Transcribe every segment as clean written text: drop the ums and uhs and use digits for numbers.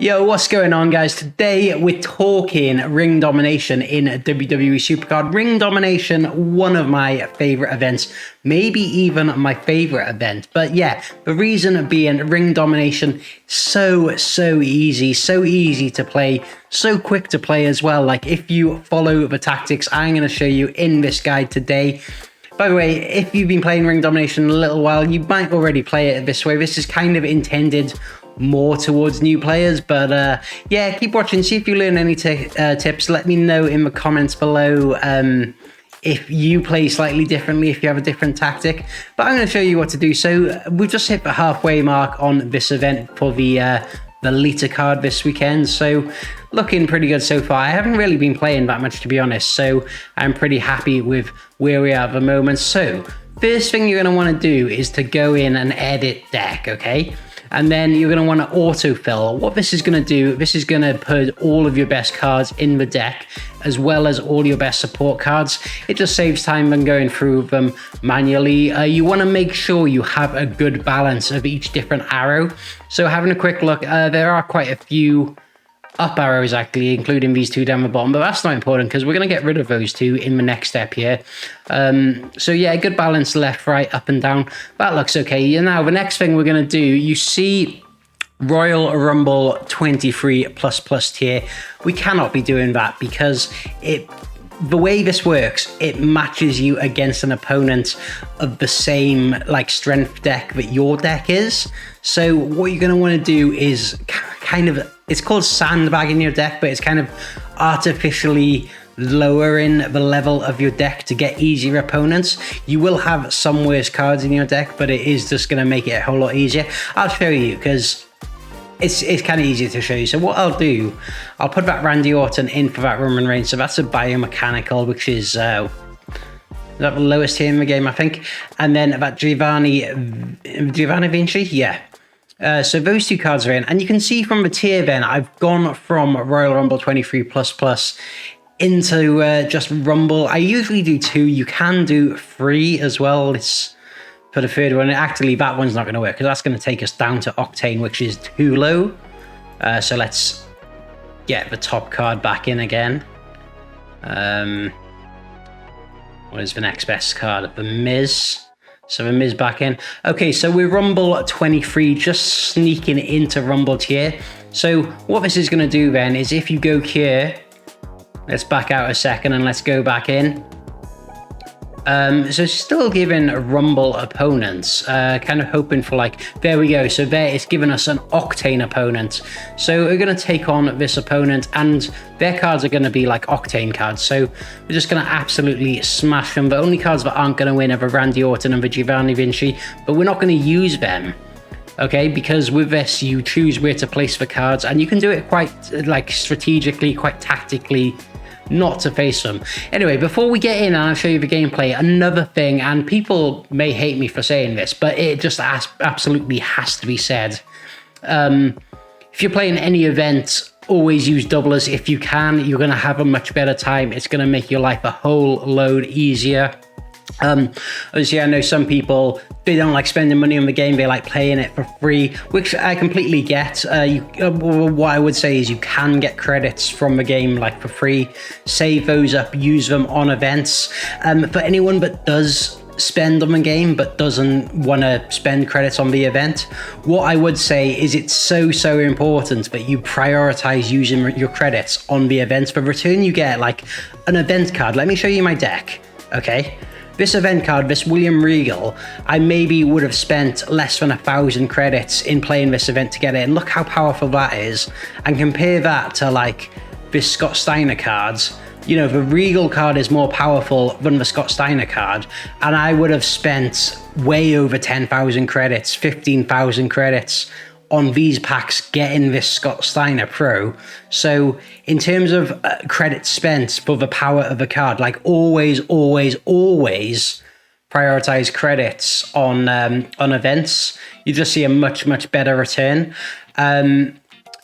Yo, what's going on, guys? Today we're talking Ring Domination in WWE Supercard. Ring Domination, one of my favorite events, maybe even my favorite event. But yeah, the reason being Ring Domination, so easy to play, so quick to play as well. Like if you follow the tactics I'm going to show you in this guide today. By the way, if you've been playing Ring Domination a little while, you might already play it this way. This is kind of intended more towards new players, but yeah, keep watching, see if you learn any tips. Let me know in the comments below if you play slightly differently, if you have a different tactic, but I'm going to show you what to do. So we've just hit the halfway mark on this event for the Lita card this weekend, so looking pretty good so far. I haven't really been playing that much, to be honest, so I'm pretty happy with where we are at the moment. So first thing you're going to want to do is to go in and edit deck, okay? And then you're going to want to autofill. What this is going to do, this is going to put all of your best cards in the deck, as well as all your best support cards. It just saves time when going through them manually. You want to make sure you have a good balance of each different arrow. So having a quick look, there are quite a few up arrows actually, including these two down the bottom, but that's not important because we're going to get rid of those two in the next step here. So yeah, good balance left, right, up and down. That looks okay. And now the next thing we're going to do, you see Royal Rumble 23 plus tier. We cannot be doing that because the way this works, it matches you against an opponent of the same like strength deck that your deck is. So what you're going to want to do is kind of, it's called sandbagging your deck, but it's kind of artificially lowering the level of your deck to get easier opponents. You will have some worse cards in your deck, but it is just going to make it a whole lot easier. I'll show you because it's kind of easier to show you. So what I'll do, I'll put that Randy Orton in for that Roman Reigns. So that's a biomechanical, which is that the lowest here in the game, I think. And then that Giovanni Vinci, yeah. So those two cards are in, and you can see from the tier then, I've gone from Royal Rumble 23 plus into just Rumble. I usually do 2. You can do 3 as well. It's for the third one. Actually, that one's not going to work because that's going to take us down to Octane, which is too low. So let's get the top card back in again. What is the next best card? The Miz. So the Miz back in. Okay, so we're Rumble 23, just sneaking into Rumble tier. So what this is going to do then is if you go here, let's back out a second and let's go back in. So still giving Rumble opponents, kind of hoping for like, there we go. So there it's given us an Octane opponent. So we're going to take on this opponent and their cards are going to be like Octane cards. So we're just going to absolutely smash them. The only cards that aren't going to win are the Randy Orton and the Giovanni Vinci, but we're not going to use them. Okay, because with this, you choose where to place the cards and you can do it quite like strategically, quite tactically, not to face them. Anyway, before we get in and I'll show you the gameplay, another thing, and people may hate me for saying this, but it just absolutely has to be said. If you're playing any event, always use doublers if you can. You're going to have a much better time. It's going to make your life a whole load easier. Obviously, I know some people, they don't like spending money on the game, they like playing it for free, which I completely get. What I would say is you can get credits from the game like for free, save those up, use them on events. For anyone that does spend on the game but doesn't want to spend credits on the event, what I would say is it's so important that you prioritize using your credits on the events. For return, you get like an event card. Let me show you my deck, okay? This event card, this William Regal, I maybe would have spent less than 1,000 credits in playing this event to get it, and look how powerful that is. And compare that to like this Scott Steiner cards. You know, the Regal card is more powerful than the Scott Steiner card, and I would have spent way over 10,000 credits, 15,000 credits on these packs getting this Scott Steiner Pro. So in terms of credits spent for the power of a card, like always prioritize credits on events. You just see a much better return.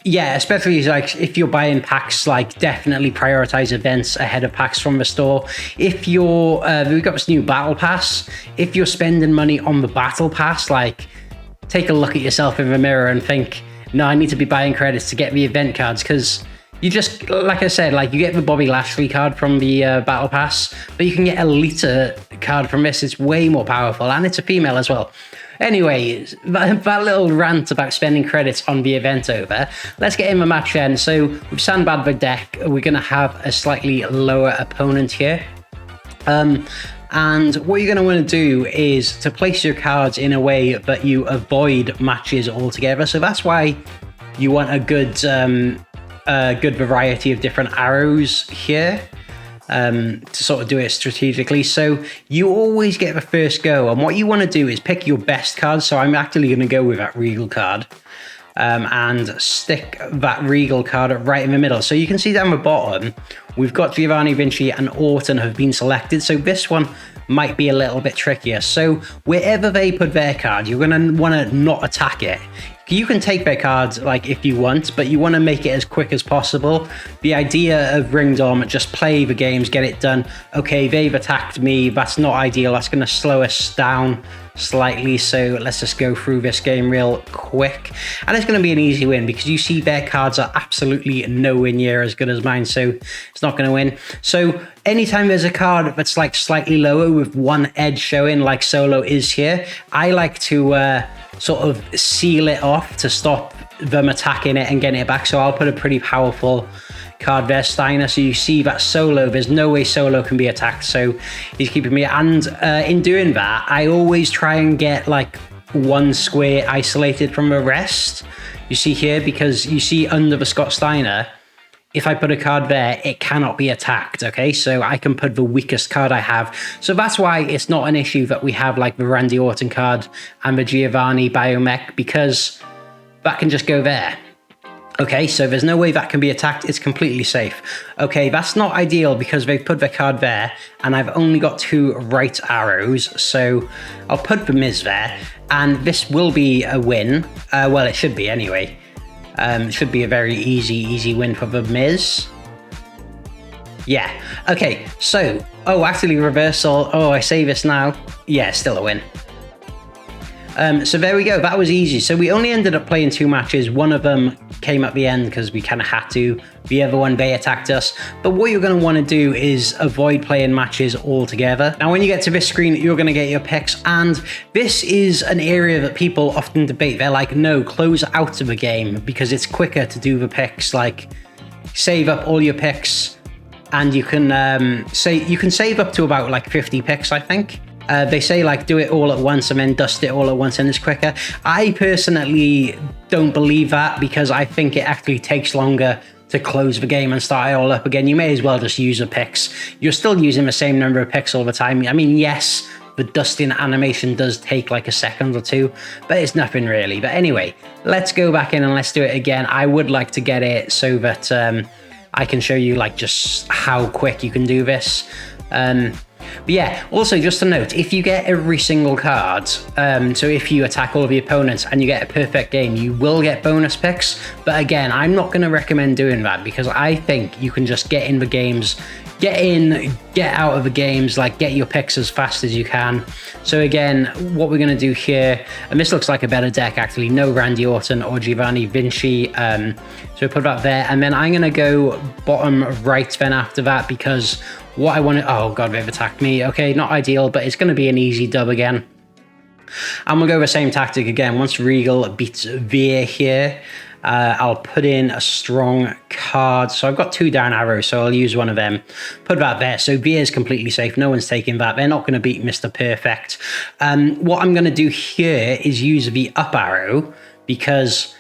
Yeah, especially like if you're buying packs, like definitely prioritize events ahead of packs from the store. If you're we've got this new battle pass, if you're spending money on the battle pass, like take a look at yourself in the mirror and think, no, I need to be buying credits to get the event cards, because you just, like I said, like you get the Bobby Lashley card from the Battle Pass, but you can get a Lita card from this. It's way more powerful, and it's a female as well. Anyway, that little rant about spending credits on the event over. Let's get in the match then. So with Sandbad the deck, we're going to have a slightly lower opponent here. And what you're going to want to do is to place your cards in a way that you avoid matches altogether. So that's why you want a good variety of different arrows here. To sort of do it strategically. So you always get the first go, and what you want to do is pick your best card. So I'm actually going to go with that Regal card and stick that Regal card right in the middle. So you can see down the bottom, we've got Giovanni Vinci and Orton have been selected. So this one might be a little bit trickier. So wherever they put their card, you're going to want to not attack it. You can take their cards like if you want, but you want to make it as quick as possible. The idea of Ring Dom, just play the games, get it done. Okay, they've attacked me. That's not ideal. That's going to slow us down slightly. So let's just go through this game real quick. And it's going to be an easy win because you see their cards are absolutely nowhere near as good as mine. So it's not going to win. So anytime there's a card that's like slightly lower with one edge showing, like Solo is here, I like to sort of seal it off to stop them attacking it and getting it back. So I'll put a pretty powerful card there, Steiner. So you see that Solo, there's no way Solo can be attacked. So he's keeping me. And in doing that, I always try and get like one square isolated from the rest. You see here, because you see under the Scott Steiner, if I put a card there, it cannot be attacked, okay? So I can put the weakest card I have. So that's why it's not an issue that we have like the Randy Orton card and the Giovanni Biomech, because that can just go there. Okay, so there's no way that can be attacked. It's completely safe. Okay, that's not ideal because they've put their card there and I've only got 2 right arrows. So I'll put the Miz there and this will be a win. Well, it should be anyway. It should be a very easy win for the Miz. Yeah. Okay, so, oh, actually reversal. Oh, I say this now. Yeah, still a win. So there we go. That was easy. So we only ended up playing 2 matches. One of them came at the end because we kind of had to. The other one, they attacked us. But what you're going to want to do is avoid playing matches altogether. Now, when you get to this screen, you're going to get your picks. And this is an area that people often debate. They're like, no, close out of the game because it's quicker to do the picks. Like, save up all your picks and you can save up to about like 50 picks, I think. They say like do it all at once and then dust it all at once and it's quicker. I personally don't believe that because I think it actually takes longer to close the game and start it all up again. You may as well just use the picks. You're still using the same number of picks all the time. I mean, yes, the dusting animation does take like a second or 2, but it's nothing really. But anyway, let's go back in and let's do it again. I would like to get it so that I can show you like just how quick you can do this. But yeah, also just a note, if you get every single card, so if you attack all of the opponents and you get a perfect game, you will get bonus picks. But again, I'm not going to recommend doing that because I think you can just get in the games, get in, get out of the games, like get your picks as fast as you can. So again, what we're going to do here, and this looks like a better deck actually, no Randy Orton or Giovanni Vinci. So put that there, and then I'm going to go bottom right then after that because what I want to, oh god, they've attacked me. Okay, not ideal, but it's going to be an easy dub again. And we'll go the same tactic again. Once Regal beats Veer here, I'll put in a strong card. So I've got 2 down arrows, so I'll use one of them. Put that there. So Veer is completely safe. No one's taking that. They're not going to beat Mr. Perfect. What I'm going to do here is use the up arrow because,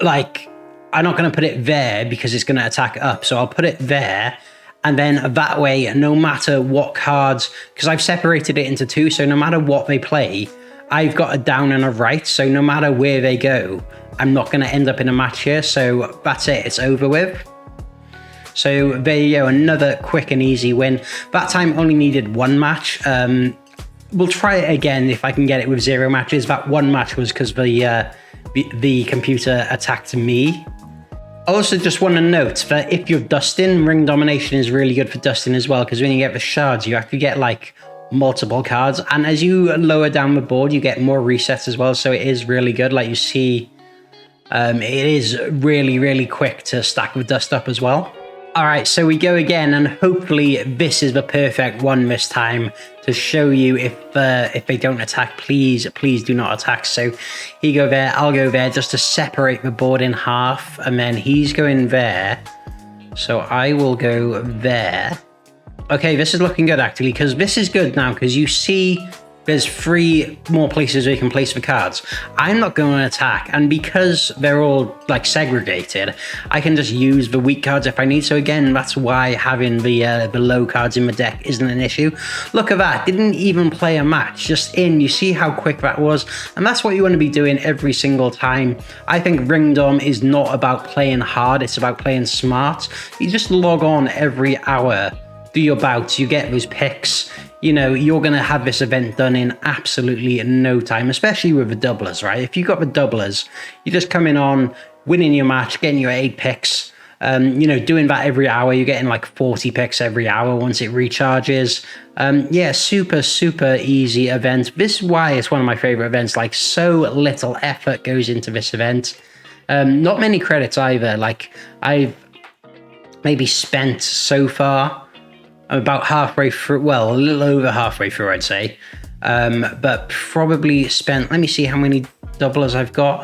like, I'm not going to put it there because it's going to attack up. So I'll put it there. And then that way, no matter what cards, because I've separated it into 2, so no matter what they play, I've got a down and a right. So no matter where they go, I'm not going to end up in a match here. So that's it. It's over with. So there you go. Another quick and easy win. That time only needed 1 match. We'll try it again if I can get it with 0 matches. That 1 match was because the computer attacked me. I also just want to note that if you're dusting, Ring Domination is really good for dusting as well, because when you get the shards, you actually get like multiple cards. And as you lower down the board, you get more resets as well. So it is really good. Like you see, It is really, really quick to stack the dust up as well. All right, so we go again, and hopefully this is the perfect one this time to show you if they don't attack, please do not attack. So you go there, I'll go there, just to separate the board in half, and then he's going there. So I will go there. Okay, this is looking good actually, because this is good now, because you see there's 3 more places where you can place the cards. I'm not going to attack, and because they're all like segregated, I can just use the weak cards if I need. So again, that's why having the low cards in the deck isn't an issue. Look at that, didn't even play a match, just in. You see how quick that was, and that's what you want to be doing every single time. I think Ring Dom is not about playing hard, it's about playing smart. You just log on every hour, do your bouts, you get those picks. You know, you're going to have this event done in absolutely no time, especially with the doublers, right? If you've got the doublers, you're just coming on, winning your match, getting your 8 picks, you know, doing that every hour. You're getting like 40 picks every hour once it recharges. Yeah, super easy event. This is why it's one of my favorite events. Like, so little effort goes into this event. Not many credits either. Like, I've maybe spent so far, I'm about halfway through, well, a little over halfway through, I'd say. But probably spent, let me see how many doublers I've got.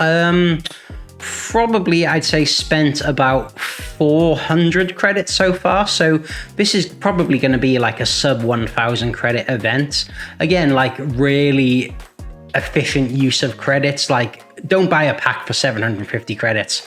Probably, I'd say, spent about 400 credits so far. So this is probably going to be like a sub 1,000 credit event. Again, like really efficient use of credits. Like, don't buy a pack for 750 credits.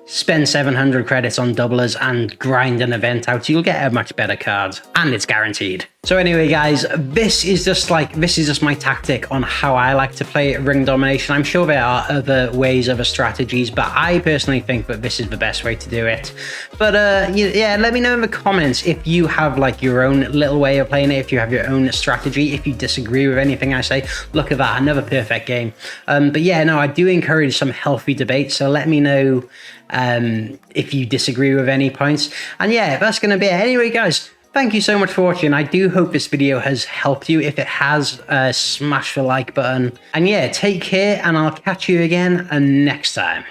Spend 700 credits on doublers and grind an event out. You'll get a much better card, and it's guaranteed. So anyway, guys, this is just my tactic on how I like to play Ring Domination. I'm sure there are other ways, other strategies, but I personally think that this is the best way to do it. But yeah, let me know in the comments if you have like your own little way of playing it, if you have your own strategy, if you disagree with anything I say. Look at that, another perfect game. But yeah, no, I do encourage some healthy debate, so let me know if you disagree with any points. And yeah, that's going to be it. Anyway, guys, thank you so much for watching. I do hope this video has helped you. If it has, smash the like button. And yeah, take care, and I'll catch you again next time.